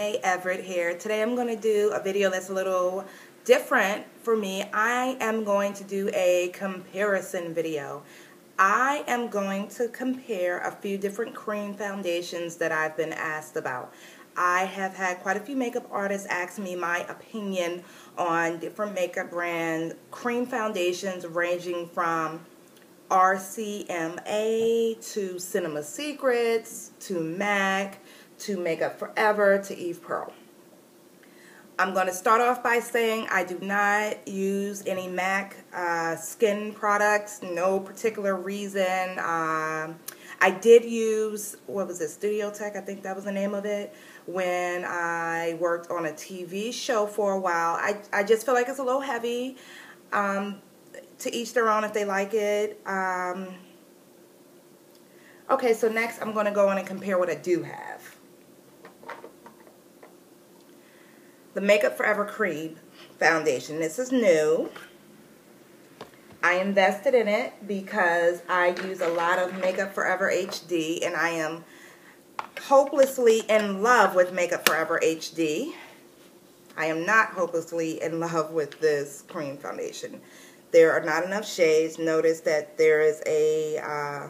Hi, Everett here. Today I'm going to do a video that's a little different for me. I am going to do a comparison video. I am going to compare a few different cream foundations that I've been asked about. I have had quite a few makeup artists ask me my opinion on different makeup brands, cream foundations ranging from RCMA to Cinema Secrets to MAC to Makeup Forever to Eve Pearl. I'm going to start off by saying I do not use any MAC skin products, no particular reason. I did use, what was it, Studio Tech, I think that was the name of it, when I worked on a TV show for a while. I just feel like it's a little heavy. To each their own if they like it. Okay, so next I'm going to go on and compare what I do have. The Makeup Forever Cream Foundation. This is new. I invested in it because I use a lot of Makeup Forever HD, and I am hopelessly in love with Makeup Forever HD. I am not hopelessly in love with this cream foundation. There are not enough shades. Notice that there is a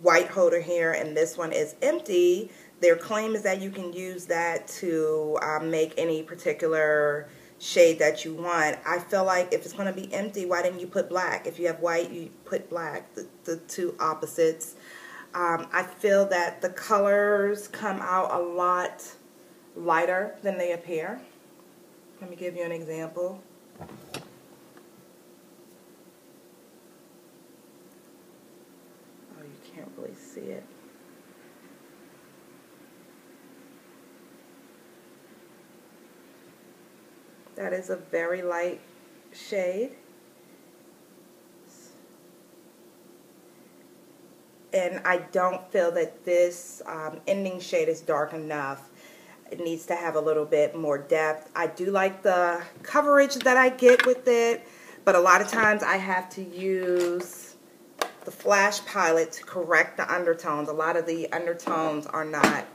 white holder here, and this one is empty. Their claim is that you can use that to make any particular shade that you want. I feel like if it's going to be empty, why didn't you put black? If you have white, you put black, the two opposites. I feel that the colors come out a lot lighter than they appear. Let me give you an example. Oh, you can't really see it. That is a very light shade. And I don't feel that this ending shade is dark enough. It needs to have a little bit more depth. I do like the coverage that I get with it, but a lot of times I have to use the flash palette to correct the undertones. A lot of the undertones are not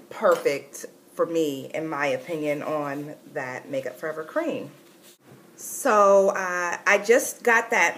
perfect for me, in my opinion, on that Makeup Forever cream. So I just got that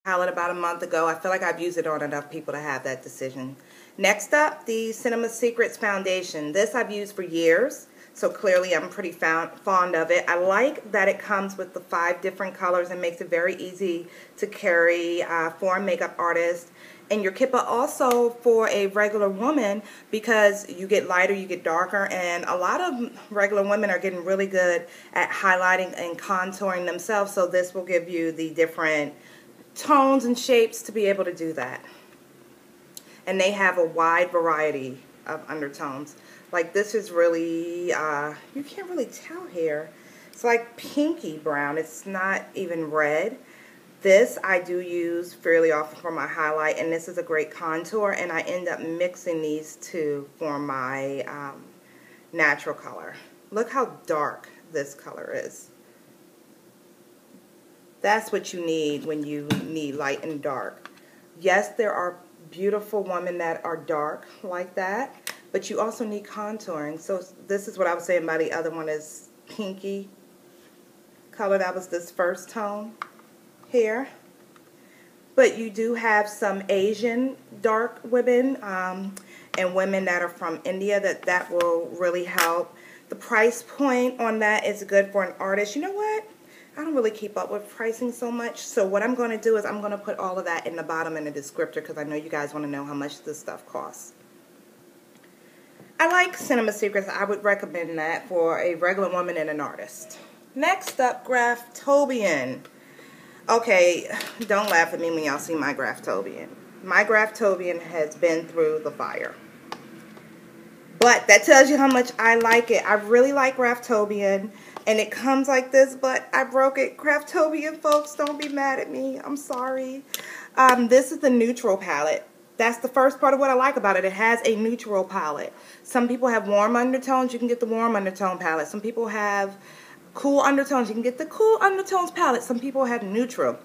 palette about a month ago. I feel like I've used it on enough people to have that decision. Next up, the Cinema Secrets foundation. This I've used for years, so clearly I'm pretty fond of it. I like that it comes with the 5 different colors and makes it very easy to carry for a makeup artist. And your kit, but also for a regular woman, because you get lighter, you get darker, and a lot of regular women are getting really good at highlighting and contouring themselves, so this will give you the different tones and shapes to be able to do that. And they have a wide variety of undertones. Like this is really, you can't really tell here. It's like pinky brown. It's not even red. This I do use fairly often for my highlight, and this is a great contour, and I end up mixing these two for my natural color. Look how dark this color is. That's what you need when you need light and dark. Yes, there are beautiful women that are dark like that, but you also need contouring. So this is what I was saying about the other one is pinky color. That was this first tone here. But you do have some Asian dark women and women that are from India that will really help. The price point on that is good for an artist. You know what? I don't really keep up with pricing so much, so what I'm going to do is I'm going to put all of that in the bottom in the descriptor because I know you guys want to know how much this stuff costs. I like Cinema Secrets. I would recommend that for a regular woman and an artist. Next up, Graftobian. Okay, don't laugh at me when y'all see my Graftobian. My Graftobian has been through the fire. But that tells you how much I like it. I really like Graftobian, and it comes like this, but I broke it. Graftobian folks, don't be mad at me. I'm sorry. This is the neutral palette. That's the first part of what I like about it. It has a neutral palette. Some people have warm undertones. You can get the warm undertone palette. Some people have cool undertones. You can get the cool undertones palette. Some people have neutral.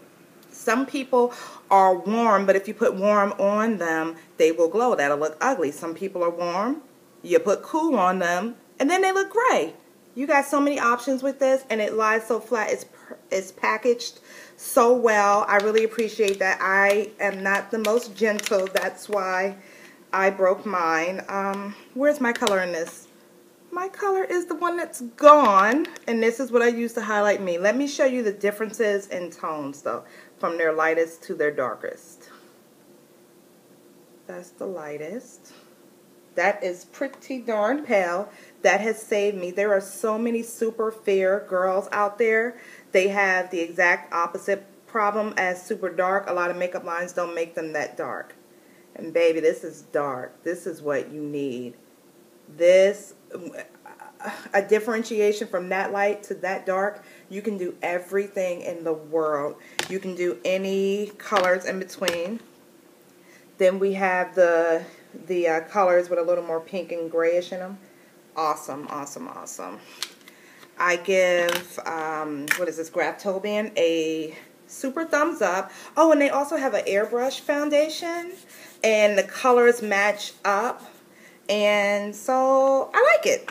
Some people are warm, but if you put warm on them, they will glow. That'll look ugly. Some people are warm. You put cool on them, and then they look gray. You got so many options with this, and it lies so flat. It's packaged so well. I really appreciate that. I am not the most gentle. That's why I broke mine. Where's my color in this? My color is the one that's gone, and this is what I use to highlight me. Let me show you the differences in tones, though, from their lightest to their darkest. That's the lightest. That is pretty darn pale. That has saved me. There are so many super fair girls out there. They have the exact opposite problem as super dark. A lot of makeup lines don't make them that dark. And baby, this is dark. This is what you need. This, a differentiation from that light to that dark, you can do everything in the world. You can do any colors in between. Then we have the colors with a little more pink and grayish in them. Awesome, awesome, awesome. I give, what is this, Graftobian, a super thumbs up. Oh, and they also have an airbrush foundation, and the colors match up. And so I like it.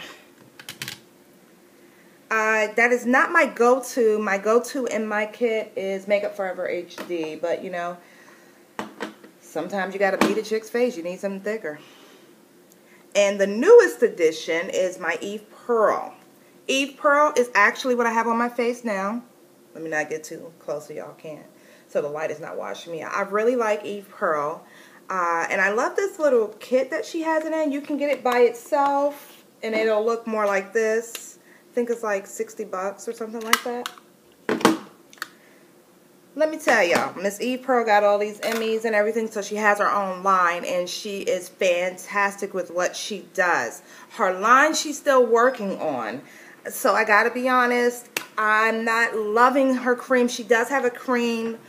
That is not my go-to. My go-to in my kit is Makeup Forever HD. But, you know, sometimes you got to beat a chick's face. You need something thicker. And the newest addition is my Eve Pearl. Eve Pearl is actually what I have on my face now. Let me not get too close so y'all can't. So the light is not washing me out. I really like Eve Pearl. And I love this little kit that she has in it. You can get it by itself, and it'll look more like this. I think it's like 60 bucks or something like that. Let me tell y'all, Miss Eve Pearl got all these Emmys and everything, so she has her own line, and she is fantastic with what she does. Her line she's still working on. So I gotta be honest, I'm not loving her cream. She does have a cream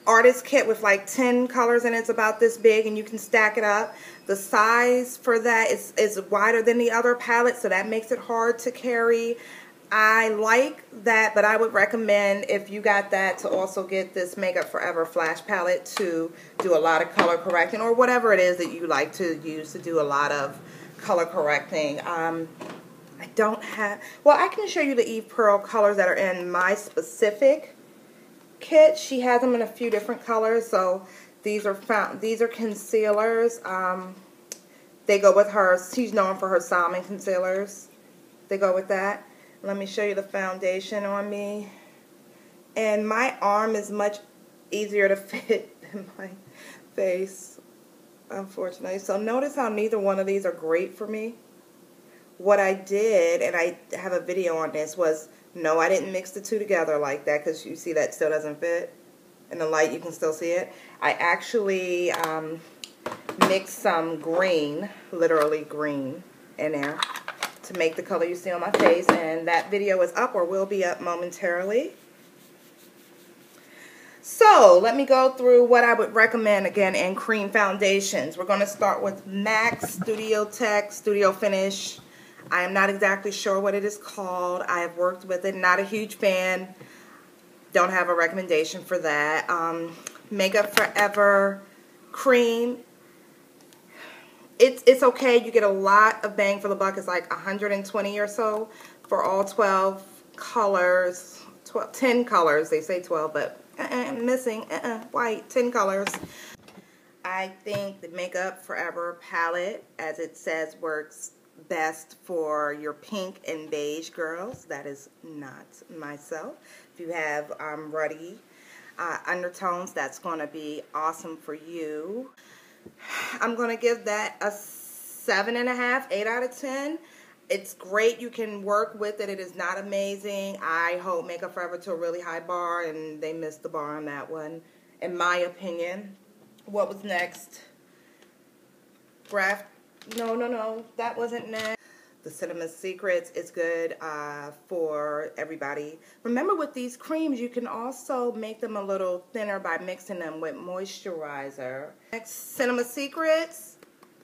artist kit with like 10 colors, and it's about this big, and you can stack it up. The size for that is wider than the other palette, so that makes it hard to carry. I like that, but I would recommend, if you got that, to also get this Makeup Forever Flash palette to do a lot of color correcting, or whatever it is that you like to use to do a lot of color correcting. I don't have, well, I can show you the Eve Pearl colors that are in my specific kit. She has them in a few different colors. So these are concealers. They go with her. She's known for her salmon concealers. They go with that. Let me show you the foundation on me. And my arm is much easier to fit than my face, unfortunately. So notice how neither one of these are great for me. What I did, and I have a video on this, was, no, I didn't mix the two together like that, because you see that still doesn't fit. In the light you can still see it. I actually mixed some green, literally green, in there to make the color you see on my face, and that video is up or will be up momentarily. So let me go through what I would recommend again in cream foundations. We're going to start with MAC Studio Tech Studio Finish. I am not exactly sure what it is called. I have worked with it. Not a huge fan. Don't have a recommendation for that. Makeup Forever Cream. It's okay. You get a lot of bang for the buck. It's like 120 or so for all 12 colors. 10 colors. They say 12, but missing white. 10 colors. I think the Makeup Forever palette, as it says, works best for your pink and beige girls. That is not myself. If you have ruddy undertones, that's going to be awesome for you. I'm going to give that a 7.5, 8 out of 10. It's great. You can work with it. It is not amazing. I hold Makeup Forever to a really high bar, and they missed the bar on that one, in my opinion. What was next? No, that wasn't next. The Cinema Secrets is good for everybody. Remember, with these creams, you can also make them a little thinner by mixing them with moisturizer. Next, Cinema Secrets,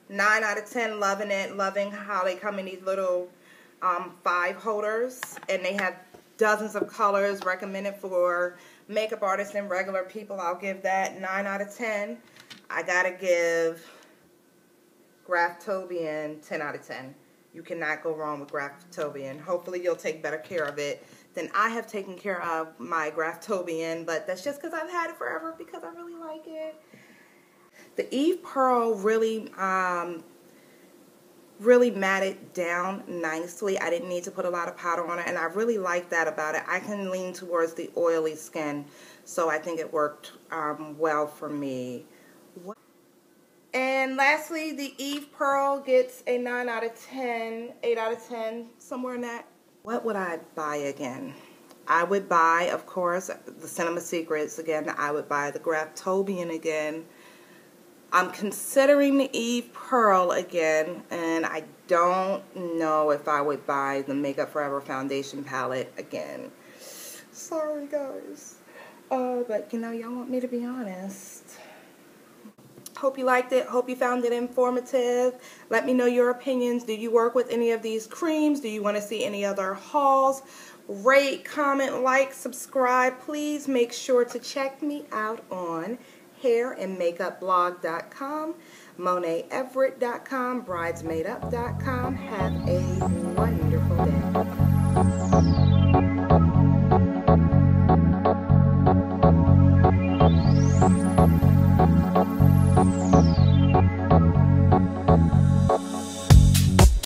9 out of 10, loving it. Loving how they come in these little 5 holders, and they have dozens of colors. Recommended for makeup artists and regular people. I'll give that 9 out of 10. I gotta give Graftobian 10 out of 10. You cannot go wrong with Graftobian. Hopefully you'll take better care of it than I have taken care of my Graftobian, but that's just because I've had it forever because I really like it. The Eve Pearl really matted down nicely. I didn't need to put a lot of powder on it, and I really like that about it. I can lean towards the oily skin, so I think it worked well for me. And lastly, the Eve Pearl gets a 9 out of 10, 8 out of 10, somewhere in that. What would I buy again? I would buy, of course, the Cinema Secrets again. I would buy the Graftobian again. I'm considering the Eve Pearl again, and I don't know if I would buy the Makeup Forever foundation palette again. Sorry, guys. But, you know, y'all want me to be honest. Hope you liked it. Hope you found it informative. Let me know your opinions. Do you work with any of these creams? Do you want to see any other hauls? Rate, comment, like, subscribe. Please make sure to check me out on hairandmakeupblog.com, monayeverett.com, bridesmadeup.com. Have a wonderful